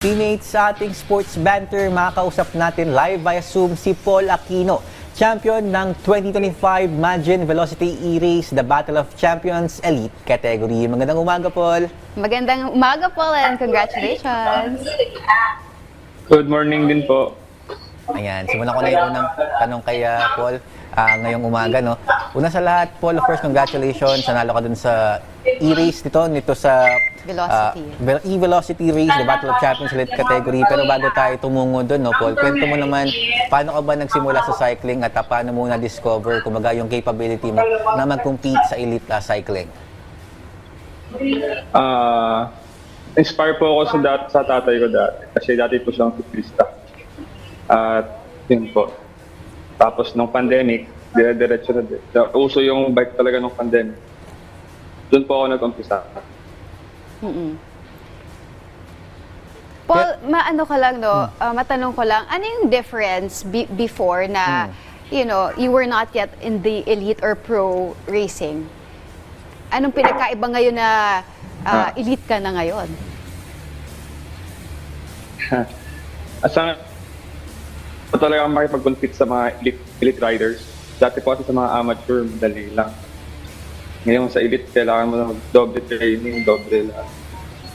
Teammates sa ating sports banter, makakausap natin live via Zoom si Paul Aquino, champion ng 2025 Majin Velocity E-Race, the Battle of Champions Elite category. Magandang umaga, Paul. Magandang umaga, Paul, and congratulations. Good morning din po. Ayan, simulan ko na yung unang tanong kay Paul ngayong umaga, no? Una sa lahat, Paul, first, congratulations. Nanalo ka dun sa E-Race nito sa Velocity. E-Velocity Race, the Battle of Champions Elite category. Pero bago tayo tumungo dun, no, Paul, kwento mo naman, paano ka ba nagsimula sa cycling at paano mo na-discover, kumaga, yung capability mo na mag-compete sa elite cycling? Inspire po ako sa tatay ko dati. Kasi dati po siyang siklista. At yun po. Tapos nung pandemic, dire-diretso na din. Uso yung bike talaga nung pandemic. Doon po ako nag-umpisa. Paul, maano ka lang, no? Matanong ko lang, ano yung difference before na, you know, you were not yet in the elite or pro racing? Anong pinagkaiba ngayon na elite ka na ngayon? Asa talaga makipag-compete sa mga elite riders. Dati po kasi sa mga amateur, madali lang. Ngayon sa elite, kailangan mo ng doble training, doble lang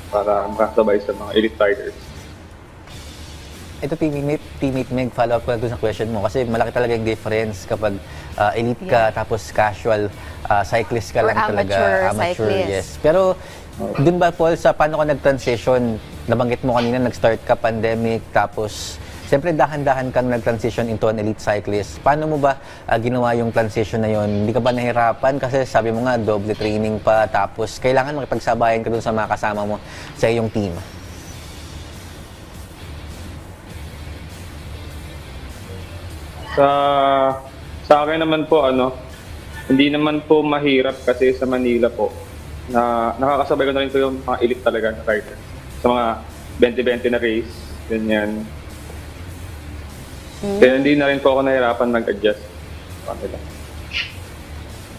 para makasabay sa mga elite riders. Ito, teammate Meg, follow up ko sa question mo kasi malaki talaga yung difference kapag elite ka tapos casual cyclist ka Or lang talaga. amateur cyclist. Yes. Pero dun ba, Paul, sa paano ka nag-transition? Nabanggit mo kanina, nag-start ka pandemic tapos siyempre dahan-dahan kang nag-transition into an elite cyclist. Paano mo ba ginawa yung transition na yon? Hindi ka ba nahirapan? Kasi sabi mo nga, doble training pa, tapos kailangan makipagsabayan ka dun sa mga kasama mo sa iyong team. Sa akin naman po, hindi naman po mahirap kasi sa Manila po, na nakakasabay ko na rin po yung mga elite talaga na rider. Sa mga 20-20 na race, ganyan. Kaya hindi na rin po ako nahirapan mag-adjust.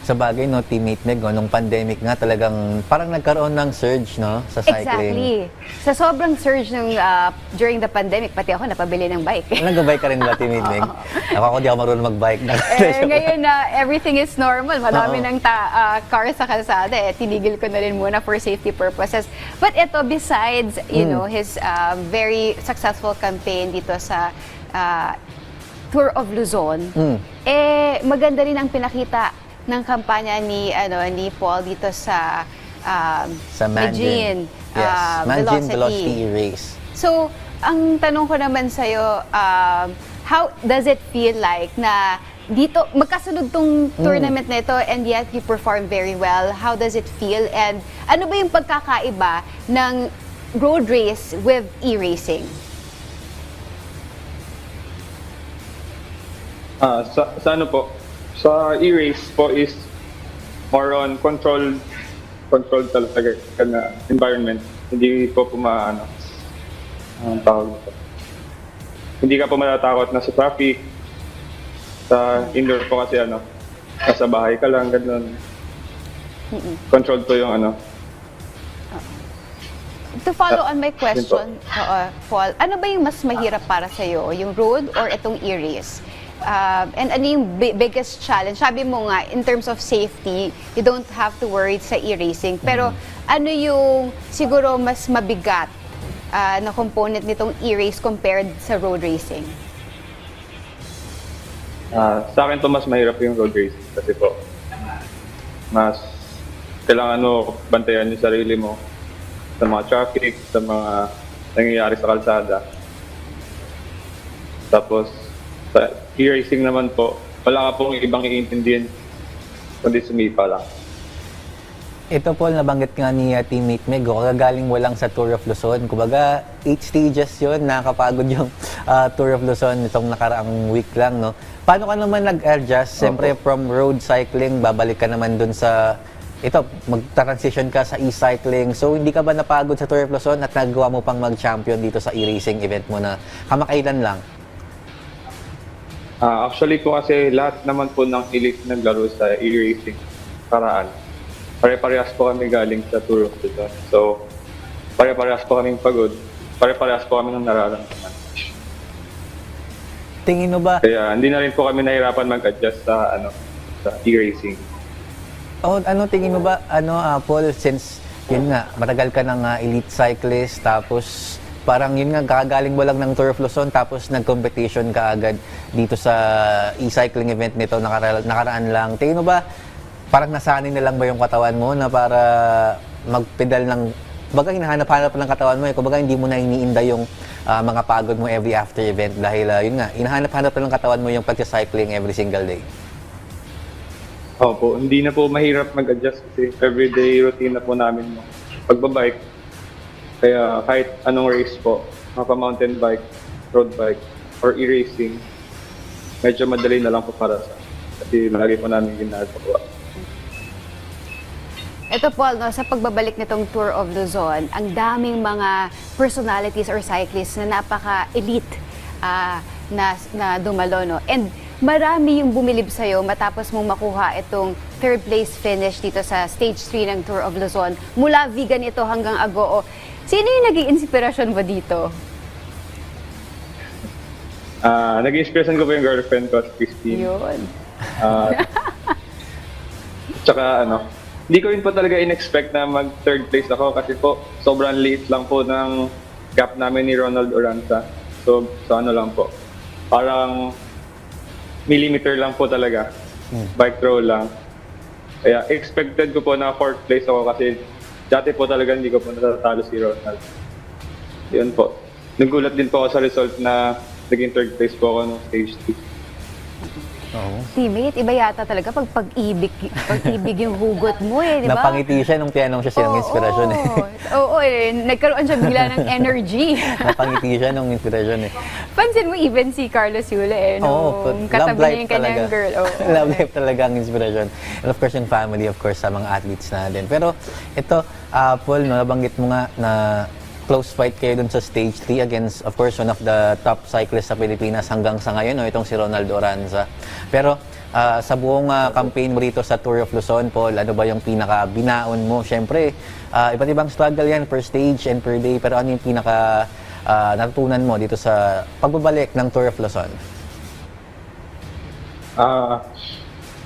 Sa bagay, no, teammate Meg, no, nung pandemic nga talagang parang nagkaroon ng surge, no, sa cycling. Exactly. Sa sobrang surge ng during the pandemic, pati ako napabili ng bike. Nag-bike ka rin ba, teammate Meg? Ako di ako marunong mag-bike. Ngayon na everything is normal, marami ng car sa kalsada, tinigil ko na rin muna for safety purposes. But ito, besides, you know, his very successful campaign dito sa Tour of Luzon, maganda rin ang pinakita ng kampanya ni Paul dito sa Majin. Yes, Majin Velocity Race. So, ang tanong ko naman sa'yo, how does it feel like na dito, magkasunod tong tournament na ito and yet you perform very well? How does it feel? And ano ba yung pagkakaiba ng road race with e-racing? Sa ano po, sa e-race po is more on controlled talaga na environment. Hindi po pumaano. Ang tawag nito. Hindi ka po matatakot na sa traffic. Sa indoor po kasi nasa bahay ka lang, ganun. Controlled po yung To follow on my question, Paul, ano ba yung mas mahirap para sa'yo? Yung road or itong e-race? And ano yung biggest challenge? Sabi mo nga, in terms of safety, you don't have to worry sa e-racing. Pero ano yung siguro mas mabigat na component nitong e-race compared sa road racing? Sa akin po mas mahirap yung road racing kasi po mas kailangan mo bantayan yung sarili mo sa mga traffic, sa mga nangyayari sa kalsada. Tapos sa e-racing naman po, wala ka pong ibang iintindihan kundi sumipa lang. Ito, Paul, nabanggit nga ni teammate Meg, kagagaling mo lang sa Tour of Luzon. Kumbaga, 8 stages yun, nakakapagod yung Tour of Luzon itong nakaraang week lang, no? Paano ka naman nag-adjust? Siyempre, from road cycling, babalik ka naman dun sa, mag-transition ka sa e-cycling. So, hindi ka ba napagod sa Tour of Luzon at nagawa mo pang mag-champion dito sa e-racing event mo na kamakailan lang? Actually po kasi lahat naman po ng elite naglaro sa e-racing karaan. Pare-parehas po kami galing sa Tour of Luzon. So, pare-parehas po kaming pagod. pare-parehas po kami ng nararamdaman. Tingin mo ba, Kaya hindi na rin po kami nahirapan mag-adjust sa e-racing. ano tingin mo ba, Paul, since yun nga, matagal ka ng elite cyclist, tapos parang yun nga, kakagaling mo lang ng Tour of Luzon, tapos nag-competition ka agad dito sa e-cycling event nito, nakaraan lang. Tingin mo ba, parang nasanay na lang ba yung katawan mo na para magpedal ng, baga hinahanap-hanap ng katawan mo, kumbaga hindi mo na iniinda yung mga pagod mo every after event dahil yun nga, hinahanap-hanap na ng katawan mo yung pag-cycling every single day. Opo, hindi na po mahirap mag-adjust kasi everyday routine na po namin yung pagbabike. Kaya kahit anong race po, mapa-mountain bike, road bike, or e-racing, medyo madali na lang po para sa kasi lagi po namin ginagawa. Ito Paul, no, sa pagbabalik nitong Tour of Luzon, ang daming mga personalities or cyclists na napaka-elite na dumalo. No? And marami yung bumilib sa'yo matapos mong makuha itong third place finish dito sa stage 3 ng Tour of Luzon. Mula vegan ito hanggang Agoo. Sino yung naging inspirasyon mo dito? Naging inspiration ko po yung girlfriend ko, si Christine. Yun. Tsaka hindi ko rin po talaga in-expect na mag third place ako kasi po sobrang liit lang po ng gap namin ni Ronald Oranza. So lang po. Parang millimeter lang po talaga. Bike throw lang. Kaya expected ko po na fourth place ako kasi dati po talaga hindi ko po natatalo si Ronald. Yun po. Nagulat din po ako sa result na naging third place po ako ng stage 2. Teammate, iba yata talaga pag pag-ibig yung hugot mo di ba? Napangiti siya nung tinanong siya sinong inspirasyon eh. Oo, nagkaroon siya bigla ng energy. Napangiti siya nung inspirasyon eh. Pansin mo even si Carlos Yule nung katabi niya yung kanyang girl. Love life talaga ang inspirasyon. And of course yung family, of course, sa mga athletes natin. Pero ito, Paul, nabanggit mo nga na close fight kayo dun sa stage 3 against, of course, one of the top cyclists sa Pilipinas hanggang sa ngayon, itong si Ronald Oranza. Pero sa buong campaign mo rito sa Tour of Luzon, Paul, ano ba yung pinaka-binaon mo? Siyempre, iba't ibang struggle yan per stage and per day, pero ano yung pinaka natutunan mo dito sa pagbabalik ng Tour of Luzon?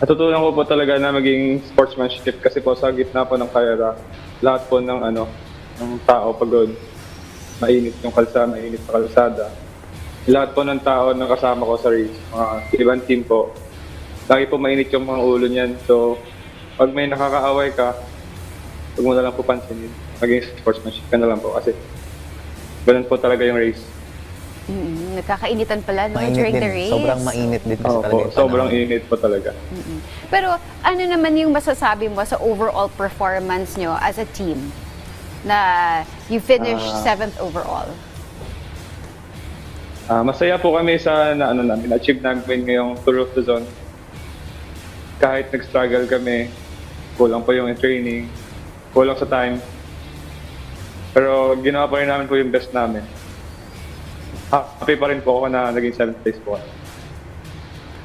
Natutunan ko po talaga na maging sportsmanship kasi po sa gitna po ng karera, lahat po ng ng tao pagod. Mainit yung mainit sa kalsada. Lahat po ng tao na kasama ko sa race, mga ibang team po, lagi po mainit yung mga ulo niyan. So, pag may nakakaaway ka, huwag mo na lang po pansinin. Maging sportsmanship ka na lang po kasi ganun po talaga yung race. Nagkakainitan pala Mainit during din. the race. Sobrang mainit din kasi talaga yung sobrang panahon. init po talaga. Pero ano naman yung masasabi mo sa overall performance nyo as a team? Na you finished 7th overall. Masaya po kami sa achieve namin ngayong Tour of Luzon. Kahit nag-struggle kami, kulang pa yung training, kulang sa time. Pero ginawa pa rin namin po yung best namin. Happy pa rin po ako na naging 7th place po.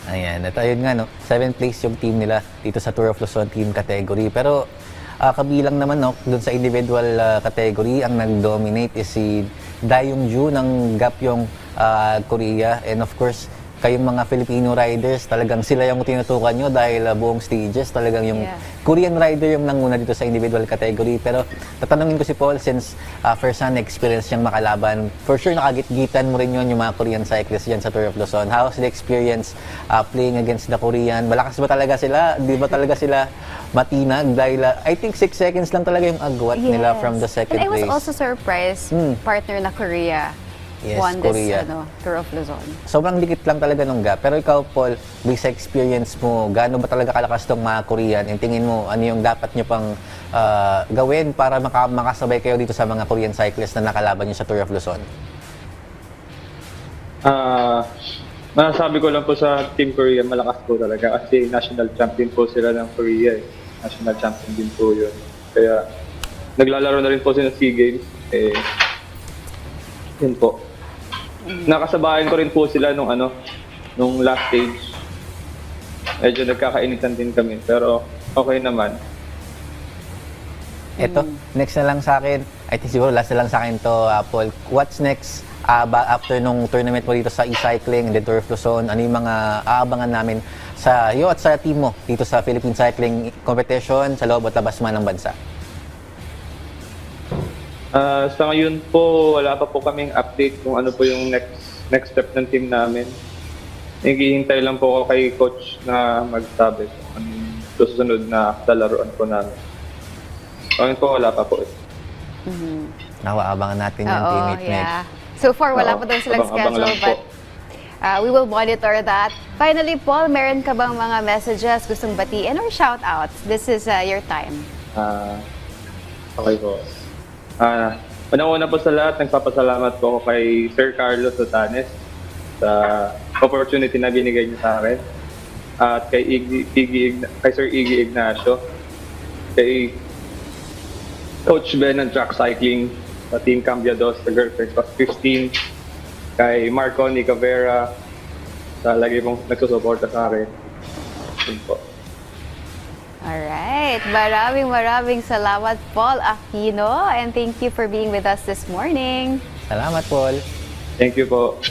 Ayan, at ayun nga, 7th place yung team nila dito sa Tour of Luzon team category. Pero kabilang naman dun sa individual category, ang nag-dominate is si Dayong Ju ng Gapyong Korea. And of course, kayong mga Filipino riders, talagang sila yung tinutukan nyo dahil buong stages, talagang yung Korean rider yung nanguna dito sa individual category. Pero tatanungin ko si Paul, since first hand experience niyang makalaban, for sure nakagit-gitan mo rin yun yung mga Korean cyclists dyan sa Tour of Luzon. How's the experience playing against the Korean? Malakas ba talaga sila? Di ba talaga sila matinag? Dahil I think 6 seconds lang talaga yung agwat nila from the second And I was place. also surprised, partner na Korea won Korea. this Tour of Luzon. Sobrang dikit lang talaga nung gap. Pero ikaw, Paul, based sa experience mo, gaano ba talaga kalakas tong mga Korean? And tingin mo, ano yung dapat nyo pang gawin para makasabay kayo dito sa mga Korean cyclists na nakalaban nyo sa Tour of Luzon? Masasabi ko lang po sa Team Korea, malakas po talaga kasi national champion po sila ng Korea. National champion din po yun. Kaya naglalaro na rin po sila SEA Games. Yun po. Nakasabayan ko rin po sila nung last stage. Medyo nagkakainitan din kami, pero okay naman. Ito, next na lang sa akin, I think siguro last na lang sa akin to, Paul. What's next after nung tournament mo dito sa e-cycling and the Tour of Luzon? Ano yung mga aabangan namin sa iyo at sa team mo dito sa Philippine Cycling Competition sa loob at labas man ng bansa? Sa ngayon po, wala pa po kaming update kung ano po yung next step ng team namin. Naghihintay lang po ako kay coach na magsabi kung anong susunod na lalaroan po namin. Ngayon po, wala pa po. Nakaabangan natin yung Oo, teammate Meg. yeah. So far, wala Oo, pa daw silang abang-abang lang schedule, but we will monitor that. Finally, Paul, meron ka bang mga messages gustong batiin or shout-outs? This is your time. Okay po. Unang-una po sa lahat, nagpapasalamat po ako kay Sir Carlos Otanes sa opportunity na binigay niya sa akin. At kay Sir Iggy Ignacio, kay Coach Ben ng Track Cycling sa Team Cambiados, the Girlfriends of 15, kay Marco Nicavera sa lagi pong nagsusuporta sa akin. Yun po. Alright. Maraming salamat, Paul Aquino. And thank you for being with us this morning. Salamat, Paul. Thank you po.